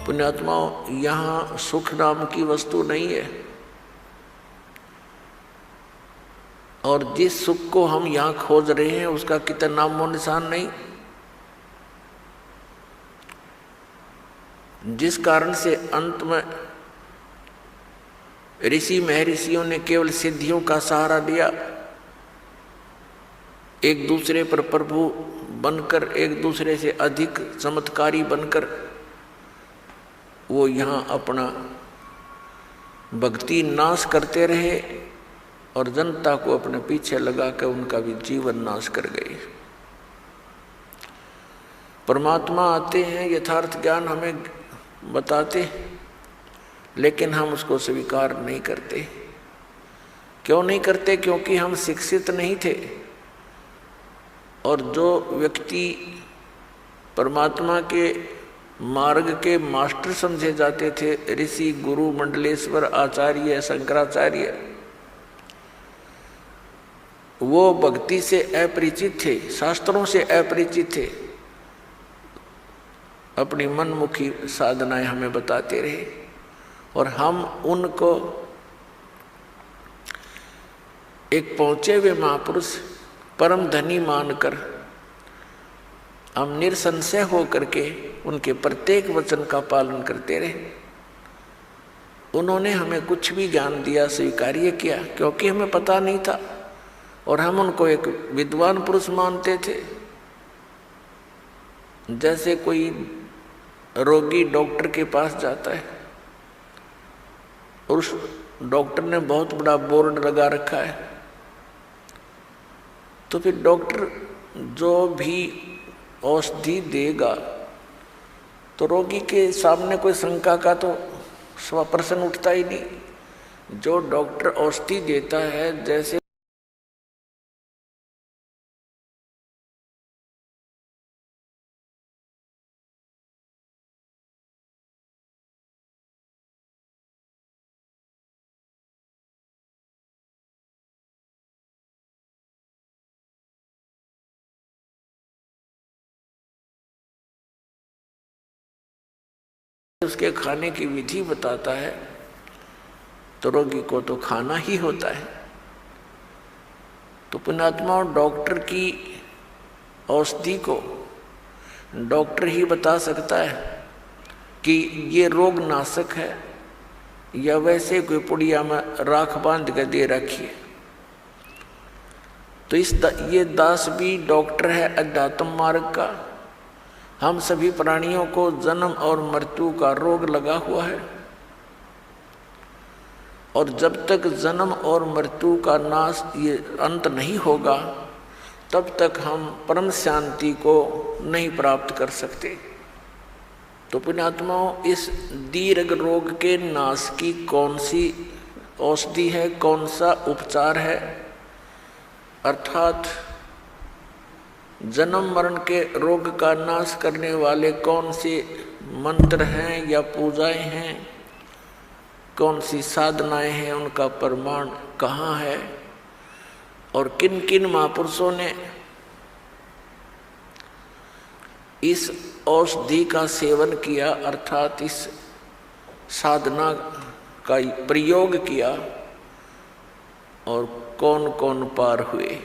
पुण्यात्माओं, यहाँ सुख नाम की वस्तु नहीं है, और जिस सुख को हम यहाँ खोज रहे हैं उसका कितना नामो निशान नहीं। जिस कारण से अंत में ऋषि महर्षियों ने केवल सिद्धियों का सहारा लिया, एक दूसरे पर प्रभु बनकर, एक दूसरे से अधिक चमत्कारी बनकर वो यहाँ अपना भक्ति नाश करते रहे और जनता को अपने पीछे लगाकर उनका भी जीवन नाश कर गए। परमात्मा आते हैं, यथार्थ ज्ञान हमें बताते, लेकिन हम उसको स्वीकार नहीं करते। क्यों नहीं करते? क्योंकि हम शिक्षित नहीं थे। और जो व्यक्ति परमात्मा के मार्ग के मास्टर समझे जाते थे, ऋषि, गुरु, मंडलेश्वर, आचार्य, शंकराचार्य, वो भक्ति से अपरिचित थे, शास्त्रों से अपरिचित थे, अपनी मनमुखी साधनाएं हमें बताते रहे और हम उनको एक पहुंचे हुए महापुरुष, परम धनी मानकर हम निरसंशय होकर के उनके प्रत्येक वचन का पालन करते रहे। उन्होंने हमें कुछ भी ज्ञान दिया स्वीकार्य किया, क्योंकि हमें पता नहीं था और हम उनको एक विद्वान पुरुष मानते थे। जैसे कोई रोगी डॉक्टर के पास जाता है और उस डॉक्टर ने बहुत बड़ा बोर्ड लगा रखा है, तो फिर डॉक्टर जो भी औषधि देगा तो रोगी के सामने कोई शंका का तो प्रश्न उठता ही नहीं। जो डॉक्टर औषधि देता है, जैसे उसके खाने की विधि बताता है, तो रोगी को तो खाना ही होता है। तो पुण्यात्मा, डॉक्टर की औषधि को डॉक्टर ही बता सकता है कि ये रोग नाशक है या वैसे कोई पुड़िया में राख बांध के दे रखी है। तो ये दास भी डॉक्टर है अध्यात्म मार्ग का। हम सभी प्राणियों को जन्म और मृत्यु का रोग लगा हुआ है, और जब तक जन्म और मृत्यु का नाश, ये अंत नहीं होगा, तब तक हम परम शांति को नहीं प्राप्त कर सकते। तो पुण्यात्माओं, इस दीर्घ रोग के नाश की कौन सी औषधि है, कौन सा उपचार है, अर्थात जन्म मरण के रोग का नाश करने वाले कौन से मंत्र हैं या पूजाएं हैं, कौन सी साधनाएं हैं, उनका प्रमाण कहाँ है और किन किन महापुरुषों ने इस औषधि का सेवन किया, अर्थात इस साधना का प्रयोग किया, और कौन कौन पार हुए।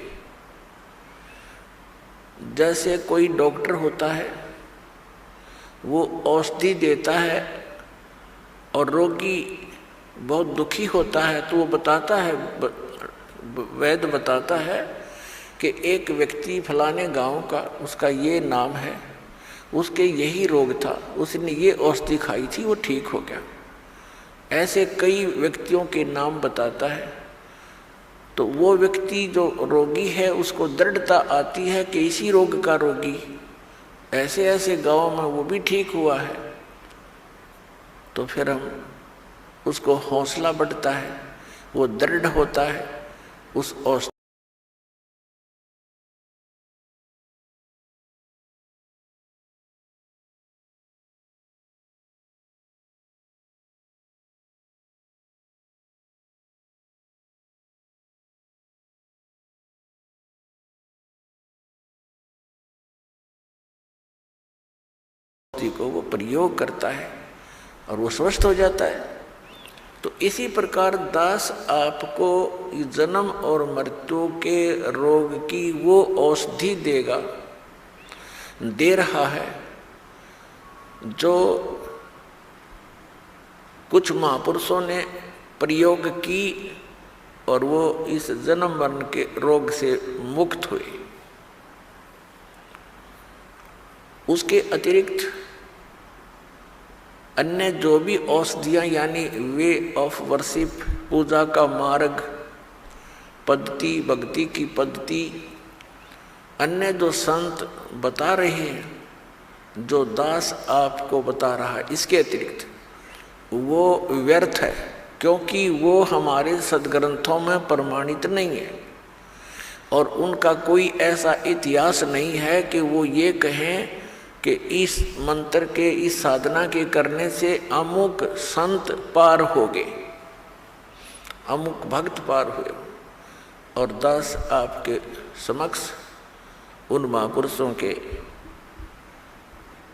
जैसे कोई डॉक्टर होता है, वो औषधि देता है और रोगी बहुत दुखी होता है, तो वो बताता है, वैद्य बताता है कि एक व्यक्ति फलाने गांव का, उसका ये नाम है, उसके यही रोग था, उसने ये औषधि खाई थी, वो ठीक हो गया। ऐसे कई व्यक्तियों के नाम बताता है। तो वो व्यक्ति जो रोगी है, उसको दृढ़ता आती है कि इसी रोग का रोगी ऐसे ऐसे गाँव में वो भी ठीक हुआ है। तो फिर हम उसको हौसला बढ़ता है, वो दृढ़ होता है उस औषधि को वो प्रयोग करता है और वो स्वस्थ हो जाता है। तो इसी प्रकार दास आपको जन्म और मृत्यु के रोग की वो औषधि देगा, दे रहा है, जो कुछ महापुरुषों ने प्रयोग की और वो इस जन्म मरण के रोग से मुक्त हुए। उसके अतिरिक्त अन्य जो भी औषधियाँ यानी वे ऑफ वर्शिप, पूजा का मार्ग, पद्धति, भक्ति की पद्धति, अन्य जो संत बता रहे हैं, जो दास आपको बता रहा है, इसके अतिरिक्त वो व्यर्थ है, क्योंकि वो हमारे सदग्रंथों में प्रमाणित नहीं है और उनका कोई ऐसा इतिहास नहीं है कि वो ये कहें कि इस मंत्र के, इस साधना के करने से अमुक संत पार हो गए, अमुक भक्त पार हुए। और दास आपके समक्ष उन महापुरुषों के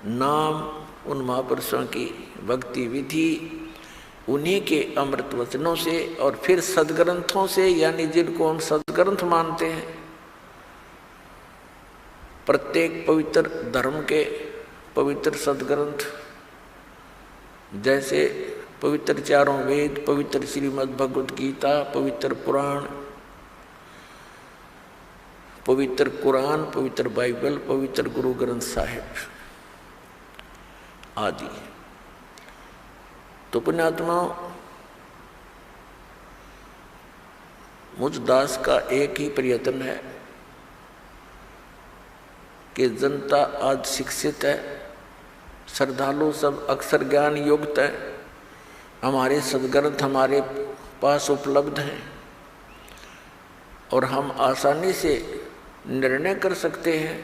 नाम, उन महापुरुषों की भक्ति विधि, उन्हीं के अमृत वचनों से और फिर सदग्रंथों से, यानी जिनको हम सदग्रंथ मानते हैं, प्रत्येक पवित्र धर्म के पवित्र सदग्रंथ, जैसे पवित्र चारों वेद, पवित्र श्रीमद् भगवद गीता, पवित्र पुराण, पवित्र कुरान, पवित्र बाइबल, पवित्र गुरु ग्रंथ साहिब आदि। तो पुण्यात्माओं, मुझ दास का एक ही प्रयत्न है कि जनता आज शिक्षित है, श्रद्धालु सब अक्षर ज्ञान युक्त है, हमारे सदग्रंथ हमारे पास उपलब्ध हैं और हम आसानी से निर्णय कर सकते हैं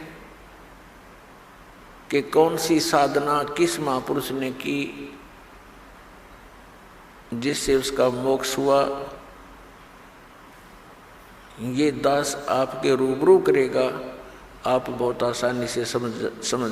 कि कौन सी साधना किस महापुरुष ने की जिससे उसका मोक्ष हुआ। ये दास आपके रूबरू करेगा, आप बहुत आसानी से समझ